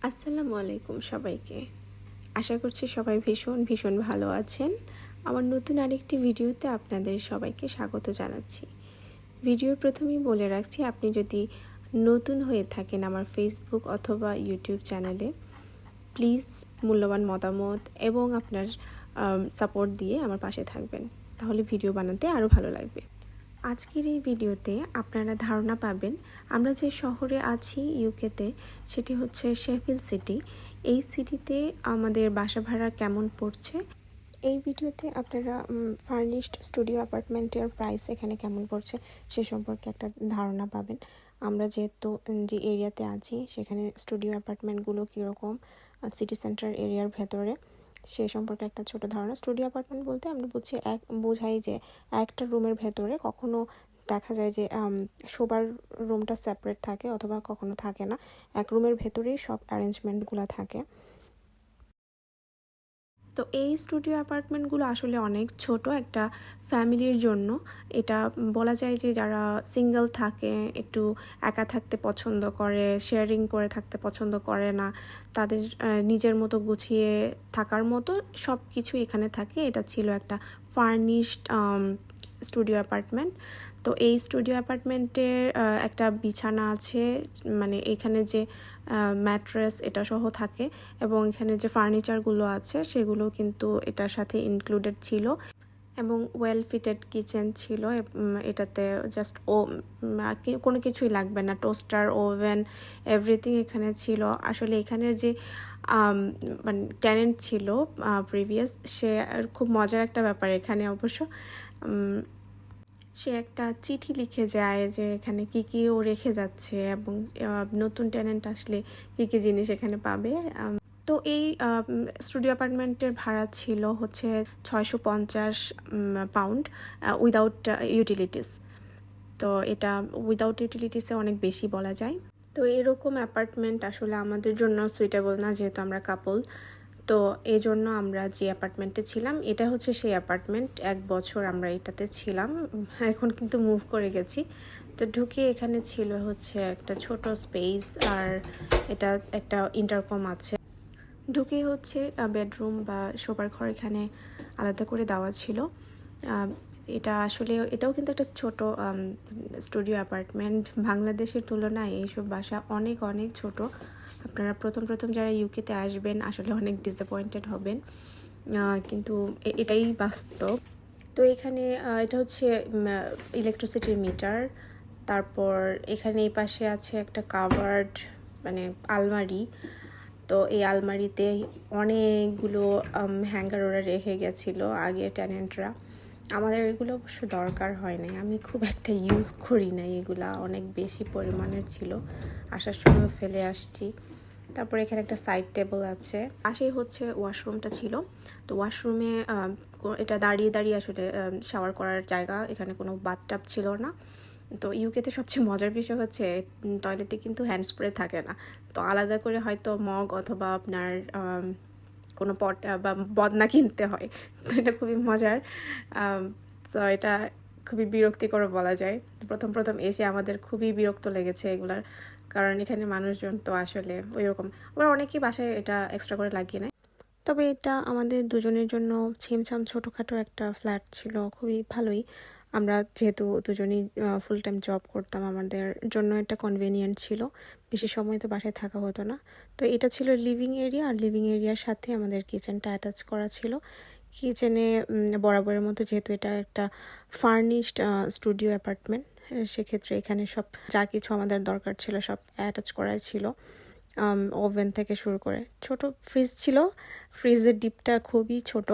আসসালামু আলাইকুম সবাইকে। আশা করছি সবাই ভীষণ ভালো আছেন। আমার নতুন আরেকটি ভিডিওতে আপনাদের সবাইকে স্বাগত জানাচ্ছি। ভিডিওর প্রথমেই বলে রাখছি, আপনি যদি নতুন হয়ে থাকেন আমার ফেসবুক অথবা ইউটিউব চ্যানেলে, প্লিজ মূল্যবান মতামত এবং আপনার সাপোর্ট দিয়ে আমার পাশে থাকবেন, তাহলে ভিডিও বানাতে আরও ভালো লাগবে। আজকের এই ভিডিওতে আপনারা ধারণা পাবেন আমরা যে শহরে আছি ইউকেতে, সেটি হচ্ছে শেফিল্ড সিটি। এই সিটিতে আমাদের বাসা ভাড়া কেমন পড়ছে, এই ভিডিওতে আপনারা ফার্নিশড স্টুডিও অ্যাপার্টমেন্টের প্রাইস এখানে কেমন পড়ছে সে সম্পর্কে একটা ধারণা পাবেন। আমরা যেহেতু যে এরিয়াতে আছি সেখানে স্টুডিও অ্যাপার্টমেন্টগুলো কীরকম সিটি সেন্টার এরিয়ার ভেতরে, সে সম্পর্কে একটা ছোট ধারণা। স্টুডিও অ্যাপার্টমেন্ট বলতে আমরা বোঝাই যে একটা রুমের ভেতরে কখনো দেখা যায় যে শোবার রুমটা সেপারেট থাকে অথবা কখনো থাকে না, এক রুমের ভেতরেই সব অ্যারেঞ্জমেন্টগুলো থাকে। তো এই স্টুডিও অ্যাপার্টমেন্টগুলো আসলে অনেক ছোট একটা ফ্যামিলির জন্য। এটা বলা যায় যে যারা সিঙ্গেল থাকে, একটু একা থাকতে পছন্দ করে, শেয়ারিং করে থাকতে পছন্দ করে না, তাদের নিজের মতো গুছিয়ে থাকার মতো সব কিছু এখানে থাকে। এটা ছিল একটা ফার্নিশড স্টুডিও অ্যাপার্টমেন্ট। তো এই স্টুডিও অ্যাপার্টমেন্টের একটা বিছানা আছে, মানে এখানে যে ম্যাট্রেস এটা সহ থাকে, এবং এখানে যে ফার্নিচারগুলো আছে সেগুলো কিন্তু এটার সাথে ইনক্লুডেড ছিল, এবং ওয়েল ফিটেড কিচেন ছিল। এটাতে জাস্ট কোনো কিছুই লাগবে না, টোস্টার, ওভেন, এভরিথিং এখানে ছিল। আসলে এখানের যে মানে টেনেন্ট ছিল প্রিভিয়াস, সে খুব মজার একটা ব্যাপার এখানে অবশ্য। সে একটা চিঠি লিখে যায় যে এখানে কী কী ও রেখে যাচ্ছে এবং নতুন টেনেন্ট আসলে কী কী জিনিস এখানে পাবে। তো এই স্টুডিও অ্যাপার্টমেন্টের ভাড়া ছিল হচ্ছে 650 পাউন্ড উইদাউট ইউটিলিটিস। তো এটা উইদাউট ইউটিলিটিসে অনেক বেশি বলা যায়। তো এরকম অ্যাপার্টমেন্ট আসলে আমাদের জন্য সুইটেবল না, যেহেতু আমরা কাপল। তো এই জন্য আমরা যে অ্যাপার্টমেন্টে ছিলাম, এটা হচ্ছে সেই অ্যাপার্টমেন্ট। 1 বছর আমরা এটাতে ছিলাম, এখন কিন্তু মুভ করে গেছি। তো ঢুকে এখানে ছিল হচ্ছে একটা ছোট স্পেস, আর এটা একটা ইন্টারকম আছে। ঢুকে হচ্ছে বেডরুম বা শোবার ঘর এখানে আলাদা করে দেওয়া ছিল। এটা আসলে এটাও কিন্তু একটা ছোট স্টুডিও অ্যাপার্টমেন্ট। বাংলাদেশের তুলনায় এইসব বাসা অনেক অনেক ছোট। আপনারা প্রথম যারা ইউকেতে আসবেন আসলে অনেক ডিসঅ্যাপয়েন্টেড হবেন, কিন্তু এটাই বাস্তব। তো এখানে এটা হচ্ছে ইলেকট্রিসিটির মিটার। তারপর এখানে এই পাশে আছে একটা কাভার্ড, মানে আলমারি। তো এই আলমারিতে অনেকগুলো হ্যাঙ্গার ওরা রেখে গেছিলো আগে টেনেন্টরা। আমাদের এগুলো অবশ্য দরকার হয় নাই, আমি খুব একটা ইউজ করি না এগুলা, অনেক বেশি পরিমাণের ছিল, আসার সময় ফেলে আসছি। তারপর এখানে একটা সাইড টেবল আছে, পাশেই হচ্ছে ওয়াশরুমটা ছিল। তো ওয়াশরুমে এটা দাঁড়িয়ে আসলে শাওয়ার করার জায়গা, এখানে কোনো বাথটাব ছিল না। তো ইউকেতে সবচেয়ে মজার বিষয় হচ্ছে টয়লেটে কিন্তু হ্যান্ড স্প্রে থাকে না, তো আলাদা করে হয়তো মগ অথবা আপনার কোনো পট বা বদনা কিনতে হয়। তো এটা খুবই মজার। তো এটা খুবই বিরক্তিকর বলা যায়। প্রথম এসে আমাদের খুবই বিরক্ত লেগেছে এগুলার, কারণ এখানে মানুষজন তো আসলে ওই রকম, আবার অনেকেই বাসায় এটা এক্সট্রা করে লাগিয়ে নেয়। তবে এটা আমাদের দুজনের জন্য ছিমছাম ছোটোখাটো একটা ফ্ল্যাট ছিল, খুবই ভালোই। আমরা যেহেতু দুজনেই ফুল টাইম জব করতাম, আমাদের জন্য এটা কনভেনিয়েন্ট ছিল, বেশি সময় তো বাসায় থাকা হতো না। তো এটা ছিল লিভিং এরিয়া, আর লিভিং এরিয়ার সাথে আমাদের কিচেনটা অ্যাটাচ করা ছিল। কিচেনে বরাবরের মতো, যেহেতু এটা একটা ফার্নিশড স্টুডিও অ্যাপার্টমেন্ট, সেক্ষেত্রে এখানে সব যা কিছু আমাদের দরকার ছিল সব অ্যাটাচ করাই ছিল। ওভেন থেকে শুরু করে ছোট ফ্রিজ ছিল, ফ্রিজের ডিপটা খুবই ছোট,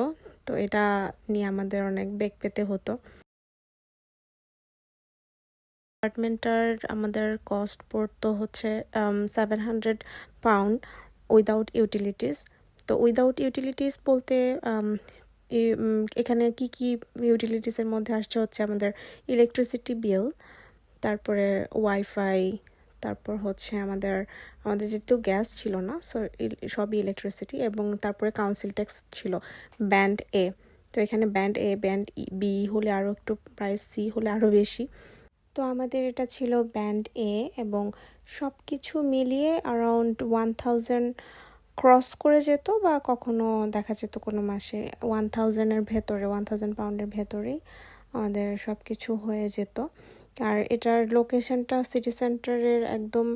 তো এটা নিয়ে আমাদের অনেক বেগ পেতে হতো। অ্যাপার্টমেন্টটার আমাদের কস্ট পড়তো হচ্ছে 700 পাউন্ড উইদাউট ইউটিলিটিস। তো উইদাউট ইউটিলিটিস বলতে এখানে কি ইউটিলিটিসের মধ্যে আসছে হচ্ছে আমাদের ইলেকট্রিসিটি বিল, তারপরে ওয়াইফাই, তারপর হচ্ছে আমাদের যেহেতু গ্যাস ছিল না, সবই ইলেকট্রিসিটি, এবং তারপরে কাউন্সিল ট্যাক্স ছিল ব্যান্ড এ। তো এখানে ব্যান্ড এ, ব্যান্ড বি হলে আরও একটু, প্রাইস সি হলে আরও বেশি। তো আমাদের এটা ছিল ব্যান্ড এ এবং সব কিছু মিলিয়ে অ্যারাউন্ড 1000 ক্রস করে যেত বা কখনো দেখা যেত কোনো মাসে 1000-এর ভেতরে 1000 পাউন্ডের ভেতরেই আমাদের সব কিছু হয়ে যেত। আর এটার লোকেশনটা সিটি সেন্টারের একদম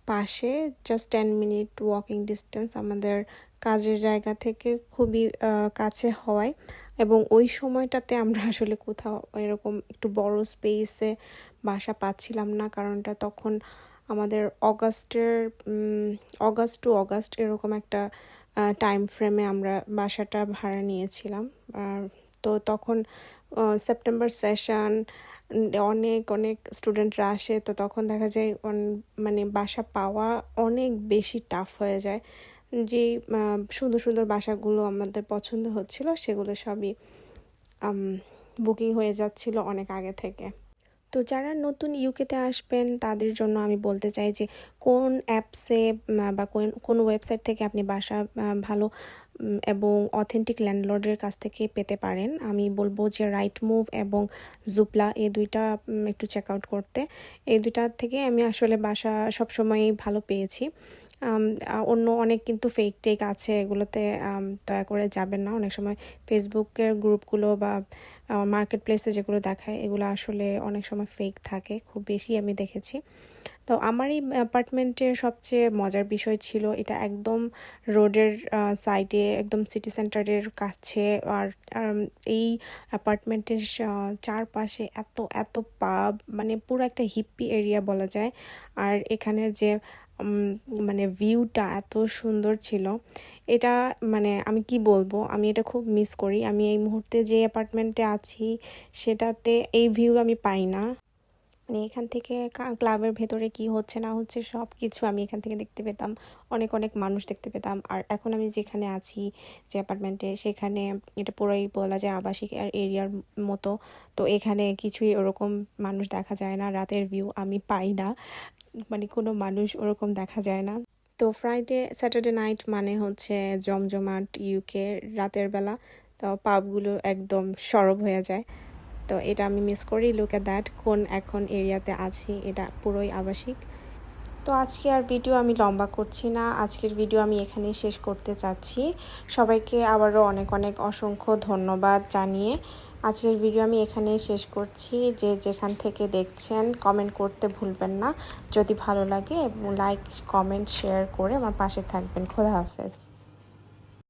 পাশে, জাস্ট 10 মিনিট ওয়াকিং ডিস্টেন্স আমাদের কাজের জায়গা থেকে, খুবই কাছে হওয়ায়। এবং ওই সময়টাতে আমরা আসলে কোথাও এরকম একটু বড় স্পেসে বাসা পাচ্ছিলাম না, কারণটা তখন আমাদের অগাস্ট টু অগাস্ট এরকম একটা টাইম ফ্রেমে আমরা বাসাটা ভাড়া নিয়েছিলাম। তো তখন সেপ্টেম্বর সেশন, অনেক অনেক স্টুডেন্টরা আসে, তো তখন দেখা যায় মানে বাসা পাওয়া অনেক বেশি টাফ হয়ে যায়। যে সুন্দর সুন্দর বাসাগুলো আমাদের পছন্দ হচ্ছিল সেগুলো সবই বুকিং হয়ে যাচ্ছিল অনেক আগে থেকে। তো যারা নতুন ইউকেতে আসবেন তাদের জন্য আমি বলতে চাই যে কোন অ্যাপসে বা কোন ওয়েবসাইট থেকে আপনি বাসা ভালো এবং অথেন্টিক ল্যান্ডলর্ডের কাছ থেকে পেতে পারেন। আমি বলবো যে রাইটমুভ এবং জুপলা, এই দুইটা একটু চেক আউট করতে। এই দুইটা থেকে আমি আসলে বাসা সবসময়ই ভালো পেয়েছি। অন্য অনেক কিন্তু ফেক টেক আছে, এগুলোতে দয়া করে যাবেন না। অনেক সময় ফেসবুকের গ্রুপগুলো বা মার্কেট প্লেসে যেগুলো দেখায় এগুলো আসলে অনেক সময় ফেক থাকে, খুব বেশি আমি দেখেছি। তো আমার এই অ্যাপার্টমেন্টের সবচেয়ে মজার বিষয় ছিল এটা একদম রোডের সাইডে, একদম সিটি সেন্টারের কাছে। আর এই অ্যাপার্টমেন্টের চারপাশে এত এত পাব, মানে পুরো একটা হিপ্পি এরিয়া বলা যায়। আর এখানের যে মানে ভিউটা এত সুন্দর ছিল, এটা মানে আমি কি বলবো, আমি এটা খুব মিস করি। আমি এই মুহূর্তে যে অ্যাপার্টমেন্টে আছি সেটাতে এই ভিউ আমি পাই না। মানে এখান থেকে ক্লাবের ভেতরে কি হচ্ছে না হচ্ছে সব কিছু আমি এখান থেকে দেখতে পেতাম, অনেক অনেক মানুষ দেখতে পেতাম। আর এখন আমি যেখানে আছি যে অ্যাপার্টমেন্টে, সেখানে এটা পুরোই বলা যায় আবাসিক এরিয়ার মতো। তো এখানে কিছুই ওরকম মানুষ দেখা যায় না, রাতের ভিউ আমি পাই না, মানে কোনো মানুষ ওরকম দেখা যায় না। তো স্যাটারডে নাইট মানে হচ্ছে জমজমাট ইউকে রাতের বেলা, তো পাবগুলো একদম সরব হয়ে যায়। তো এটা আমি মিস করি। লুক এট দ্যাট, কোন এখন এরিয়াতে আছি, এটা পুরোই আবাসিক। তো আজকে আর ভিডিও আমি লম্বা করছি না, আজকের ভিডিও আমি এখানেই শেষ করতে চাচ্ছি। সবাইকে আবারও অনেক অনেক অসংখ্য ধন্যবাদ জানিয়ে আজকের ভিডিও আমি এখানেই শেষ করছি। যে যেখান থেকে দেখছেন কমেন্ট করতে ভুলবেন না যদি ভালো লাগে, এবং লাইক কমেন্ট শেয়ার করে আমার পাশে থাকবেন। খোদা হাফেজ।